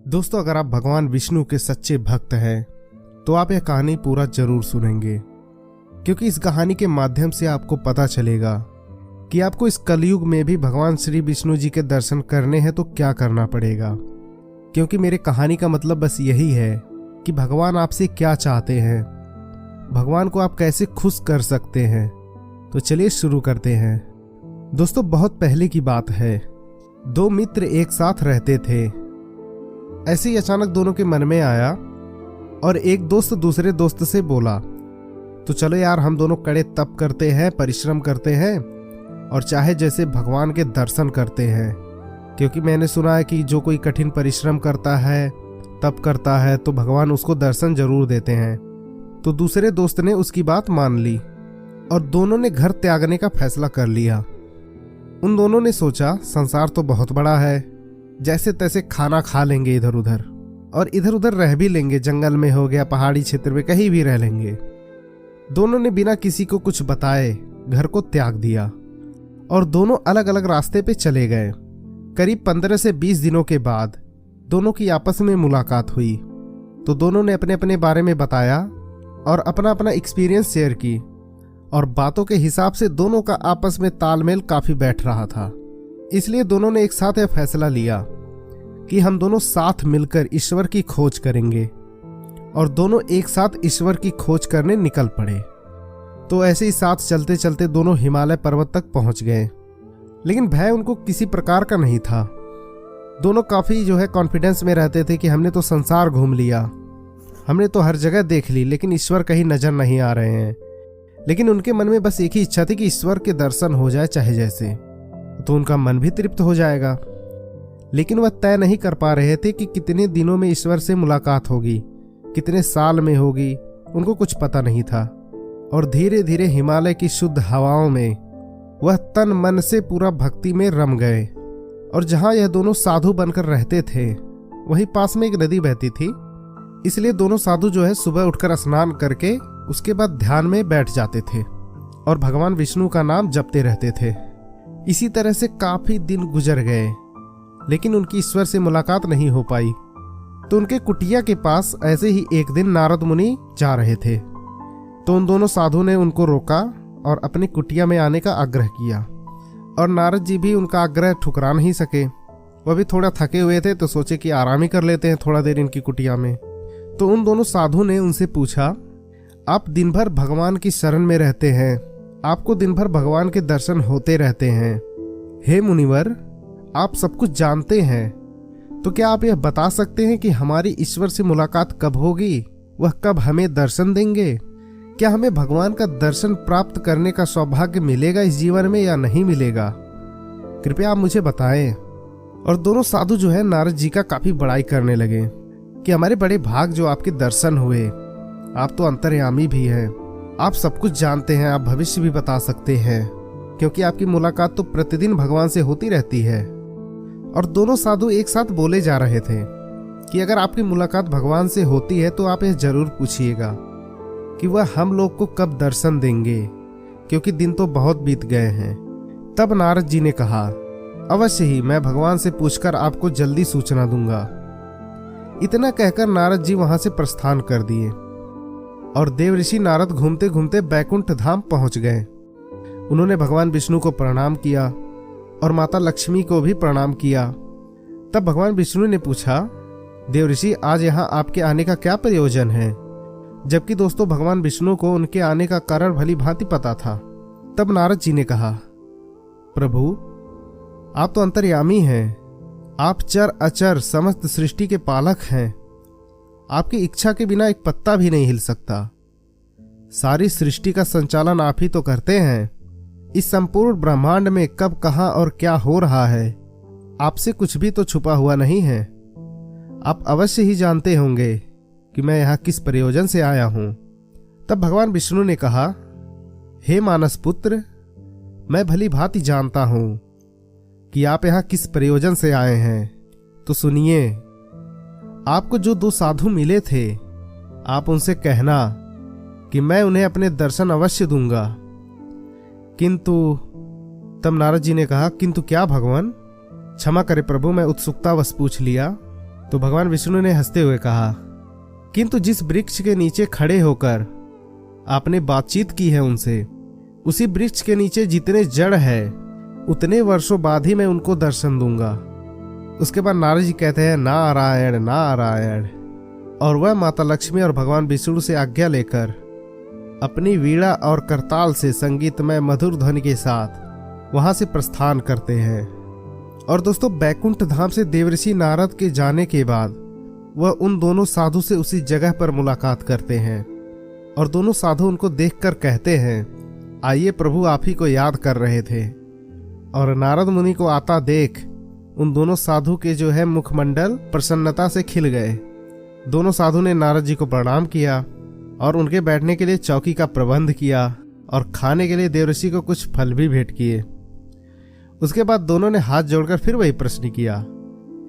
दोस्तों, अगर आप भगवान विष्णु के सच्चे भक्त हैं तो आप यह कहानी पूरा जरूर सुनेंगे, क्योंकि इस कहानी के माध्यम से आपको पता चलेगा कि आपको इस कलयुग में भी भगवान श्री विष्णु जी के दर्शन करने हैं तो क्या करना पड़ेगा। क्योंकि मेरे कहानी का मतलब बस यही है कि भगवान आपसे क्या चाहते हैं, भगवान को आप कैसे खुश कर सकते हैं। तो चलिए शुरू करते हैं। दोस्तों, बहुत पहले की बात है। दो मित्र एक साथ रहते थे। ऐसे ही अचानक दोनों के मन में आया और एक दोस्त दूसरे दोस्त से बोला, तो चलो यार, हम दोनों कड़े तप करते हैं, परिश्रम करते हैं और चाहे जैसे भगवान के दर्शन करते हैं। क्योंकि मैंने सुना है कि जो कोई कठिन परिश्रम करता है, तप करता है, तो भगवान उसको दर्शन जरूर देते हैं। तो दूसरे दोस्त ने उसकी बात मान ली और दोनों ने घर त्यागने का फैसला कर लिया। उन दोनों ने सोचा, संसार तो बहुत बड़ा है, जैसे तैसे खाना खा लेंगे इधर उधर, और इधर उधर रह भी लेंगे, जंगल में हो गया, पहाड़ी क्षेत्र में, कहीं भी रह लेंगे। दोनों ने बिना किसी को कुछ बताए घर को त्याग दिया और दोनों अलग अलग रास्ते पे चले गए। करीब 15 से 20 दिनों के बाद दोनों की आपस में मुलाकात हुई। तो दोनों ने अपने अपने बारे में बताया और अपना अपना एक्सपीरियंस शेयर की, और बातों के हिसाब से दोनों का आपस में तालमेल काफी बैठ रहा था। इसलिए दोनों ने एक साथ यह फैसला लिया कि हम दोनों साथ मिलकर ईश्वर की खोज करेंगे, और दोनों एक साथ ईश्वर की खोज करने निकल पड़े। तो ऐसे ही साथ चलते चलते दोनों हिमालय पर्वत तक पहुंच गए। लेकिन भय उनको किसी प्रकार का नहीं था। दोनों काफी कॉन्फिडेंस में रहते थे कि हमने तो संसार घूम लिया, हमने तो हर जगह देख ली, लेकिन ईश्वर कहीं नजर नहीं आ रहे हैं। लेकिन उनके मन में बस एक ही इच्छा थी कि ईश्वर के दर्शन हो जाए चाहे जैसे, तो उनका मन भी तृप्त हो जाएगा। लेकिन वह तय नहीं कर पा रहे थे कि कितने दिनों में ईश्वर से मुलाकात होगी, कितने साल में होगी, उनको कुछ पता नहीं था। और धीरे धीरे हिमालय की शुद्ध हवाओं में वह तन मन से पूरा भक्ति में रम गए। और जहां यह दोनों साधु बनकर रहते थे, वहीं पास में एक नदी बहती थी। इसलिए दोनों साधु सुबह उठकर स्नान करके उसके बाद ध्यान में बैठ जाते थे और भगवान विष्णु का नाम जपते रहते थे। इसी तरह से काफी दिन गुजर गए, लेकिन उनकी ईश्वर से मुलाकात नहीं हो पाई। तो उनके कुटिया के पास ऐसे ही एक दिन नारद मुनि जा रहे थे। तो उन दोनों साधु ने उनको रोका और अपनी कुटिया में आने का आग्रह किया। और नारद जी भी उनका आग्रह ठुकरा नहीं सके। वह भी थोड़ा थके हुए थे, तो सोचे कि आराम ही कर लेते हैं थोड़ा देर इनकी कुटिया में। तो उन दोनों साधु ने उनसे पूछा, आप दिन भर भगवान की शरण में रहते हैं, आपको दिन भर भगवान के दर्शन होते रहते हैं। हे मुनिवर, आप सब कुछ जानते हैं, तो क्या आप यह बता सकते हैं कि हमारी ईश्वर से मुलाकात कब होगी, वह कब हमें दर्शन देंगे? क्या हमें भगवान का दर्शन प्राप्त करने का सौभाग्य मिलेगा इस जीवन में या नहीं मिलेगा? कृपया आप मुझे बताएं। और दोनों साधु नारद जी का काफी बड़ाई करने लगे कि हमारे बड़े भाग जो आपके दर्शन हुए, आप तो अंतर्यामी भी हैं, आप सब कुछ जानते हैं, आप भविष्य भी बता सकते हैं, क्योंकि आपकी मुलाकात तो प्रतिदिन भगवान से होती रहती है। और दोनों साधु एक साथ बोले जा रहे थे कि अगर आपकी मुलाकात भगवान से होती है तो आप यह जरूर पूछिएगा कि वह हम लोग को कब दर्शन देंगे, क्योंकि दिन तो बहुत बीत गए हैं। तब नारद जी ने कहा, अवश्य ही, मैं भगवान से पूछकर आपको जल्दी सूचना दूंगा। इतना कहकर नारद जी वहां से प्रस्थान कर दिए और देवऋषि नारद घूमते घूमते बैकुंठ धाम पहुंच गए। उन्होंने भगवान विष्णु को प्रणाम किया और माता लक्ष्मी को भी प्रणाम किया। तब भगवान विष्णु ने पूछा, देवऋषि, आज यहाँ आपके आने का क्या प्रयोजन है? जबकि दोस्तों भगवान विष्णु को उनके आने का कारण भली भांति पता था। तब नारद जी ने कहा, प्रभु, आप तो अंतर्यामी हैं, आप चर अचर समस्त सृष्टि के पालक हैं। आपकी इच्छा के बिना एक पत्ता भी नहीं हिल सकता। सारी सृष्टि का संचालन आप ही तो करते हैं। इस संपूर्ण ब्रह्मांड में कब, कहां और क्या हो रहा है, आपसे कुछ भी तो छुपा हुआ नहीं है। आप अवश्य ही जानते होंगे कि मैं यहां किस प्रयोजन से आया हूं। तब भगवान विष्णु ने कहा, हे मानस पुत्र, मैं भली भांति जानता हूं कि आप यहां किस प्रयोजन से आए हैं। तो सुनिए, आपको जो दो साधु मिले थे, आप उनसे कहना कि मैं उन्हें अपने दर्शन अवश्य दूंगा। किंतु तब नारद जी ने कहा, किंतु क्या भगवान? क्षमा करे प्रभु, मैं उत्सुकतावश पूछ लिया। तो भगवान विष्णु ने हंसते हुए कहा, किंतु जिस वृक्ष के नीचे खड़े होकर आपने बातचीत की है उनसे, उसी वृक्ष के नीचे जितने जड़ है उतने वर्षों बाद ही मैं उनको दर्शन दूंगा। उसके बाद नारद जी कहते हैं, नारायण नारायण। और वह माता लक्ष्मी और भगवान विष्णु से आज्ञा लेकर अपनी वीणा और करताल से संगीतमय मधुर ध्वनि के साथ वहां से प्रस्थान करते हैं। और दोस्तों, बैकुंठ धाम से देवर्षि नारद के जाने के बाद वह उन दोनों साधु से उसी जगह पर मुलाकात करते हैं और दोनों साधु उनको देखकर कहते हैं, आइए प्रभु आप ही को याद कर रहे थे। और नारद मुनि को आता देख उन दोनों साधु के जो है मुखमंडल प्रसन्नता से खिल गए। दोनों साधु ने नारद जी को प्रणाम किया और उनके बैठने के लिए चौकी का प्रबंध किया और खाने के लिए देवर्षि को कुछ फल भी भेंट किए। उसके बाद दोनों ने हाथ जोड़कर फिर वही प्रश्न किया,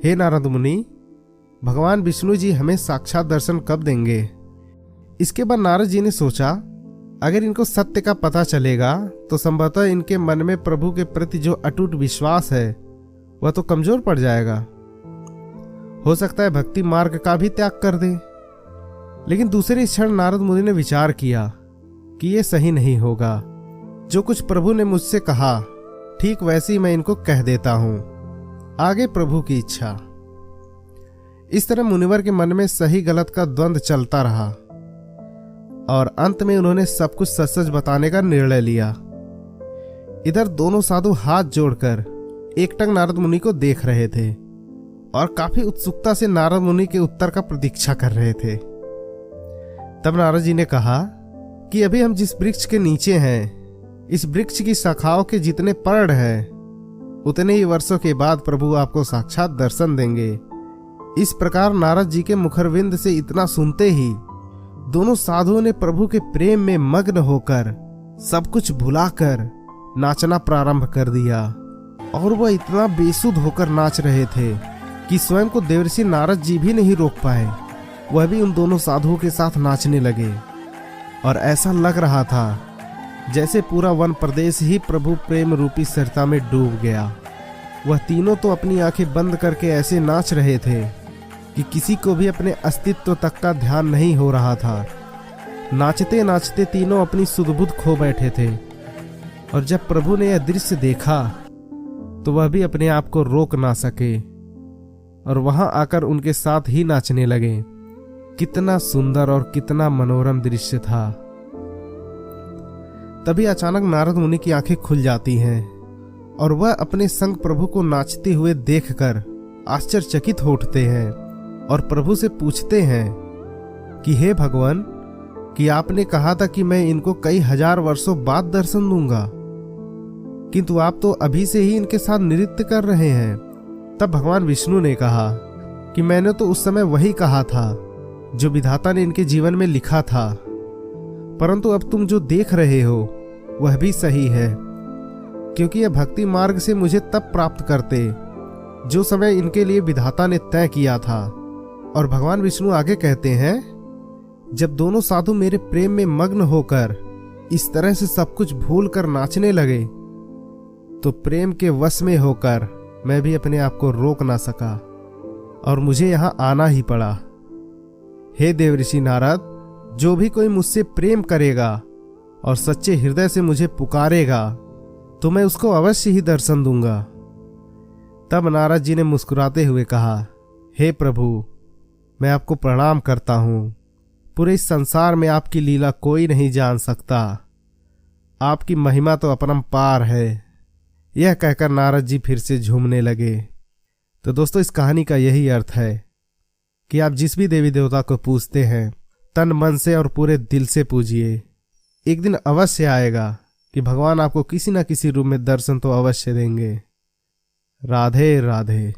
हे नारद मुनि, भगवान विष्णु जी हमें साक्षात दर्शन कब देंगे? इसके बाद नारद जी ने सोचा, अगर इनको सत्य का पता चलेगा तो संभवतः इनके मन में प्रभु के प्रति जो अटूट विश्वास है वह तो कमजोर पड़ जाएगा। हो सकता है भक्ति मार्ग का भी त्याग कर दे। लेकिन दूसरे क्षण नारद मुनि ने विचार किया कि यह सही नहीं होगा। जो कुछ प्रभु ने मुझसे कहा ठीक वैसे ही मैं इनको कह देता हूं, आगे प्रभु की इच्छा। इस तरह मुनिवर के मन में सही गलत का द्वंद्व चलता रहा और अंत में उन्होंने सब कुछ सच सच बताने का निर्णय लिया। इधर दोनों साधु हाथ जोड़कर एकटक नारद मुनि को देख रहे थे और काफी उत्सुकता से नारद मुनि के उत्तर का प्रतीक्षा कर रहे थे। तब नारद जी ने कहा कि अभी हम जिस वृक्ष के नीचे हैं, इस वृक्ष की शाखाओं के जितने पर्ण हैं उतने ही वर्षों के बाद प्रभु आपको साक्षात दर्शन देंगे। इस प्रकार नारद जी के मुखरविंद से इतना सुनते ही दोनों साधुओं ने प्रभु के प्रेम में मग्न होकर सब कुछ भुलाकर नाचना प्रारंभ कर दिया। और वह इतना बेसुध होकर नाच रहे थे कि स्वयं को देवर्षि नारद जी भी नहीं रोक पाए। वह भी उन दोनों साधुओं के साथ नाचने लगे और ऐसा लग रहा था जैसे पूरा वन प्रदेश ही प्रभु प्रेम रूपी सरिता में डूब गया। वह तीनों तो अपनी आंखें बंद करके ऐसे नाच रहे थे कि किसी को भी अपने अस्तित्व तक का ध्यान नहीं हो रहा था। नाचते नाचते तीनों अपनी सुध-बुध खो बैठे थे और जब प्रभु ने यह दृश्य देखा तो वह भी अपने आप को रोक ना सके और वहां आकर उनके साथ ही नाचने लगे। कितना सुंदर और कितना मनोरम दृश्य था। तभी अचानक नारद मुनि की आंखें खुल जाती हैं और वह अपने संग प्रभु को नाचते हुए देखकर आश्चर्यचकित हो उठते हैं और प्रभु से पूछते हैं कि हे भगवान, कि आपने कहा था कि मैं इनको कई हजार वर्षों बाद दर्शन दूंगा, किंतु आप तो अभी से ही इनके साथ नृत्य कर रहे हैं। तब भगवान विष्णु ने कहा कि मैंने तो उस समय वही कहा था जो विधाता ने इनके जीवन में लिखा था, परंतु अब तुम जो देख रहे हो वह भी सही है, क्योंकि यह भक्ति मार्ग से मुझे तब प्राप्त करते जो समय इनके लिए विधाता ने तय किया था। और भगवान विष्णु आगे कहते हैं, जब दोनों साधु मेरे प्रेम में मग्न होकर इस तरह से सब कुछ भूल कर नाचने लगे तो प्रेम के वश में होकर मैं भी अपने आप को रोक ना सका और मुझे यहां आना ही पड़ा। हे देवर्षि नारद, जो भी कोई मुझसे प्रेम करेगा और सच्चे हृदय से मुझे पुकारेगा तो मैं उसको अवश्य ही दर्शन दूंगा। तब नारद जी ने मुस्कुराते हुए कहा, हे प्रभु, मैं आपको प्रणाम करता हूं। पूरे इस संसार में आपकी लीला कोई नहीं जान सकता। आपकी महिमा तो अपरंपार है। यह कहकर नारद जी फिर से झूमने लगे। तो दोस्तों, इस कहानी का यही अर्थ है कि आप जिस भी देवी देवता को पूजते हैं तन मन से और पूरे दिल से पूजिए। एक दिन अवश्य आएगा कि भगवान आपको किसी न किसी रूप में दर्शन तो अवश्य देंगे। राधे राधे।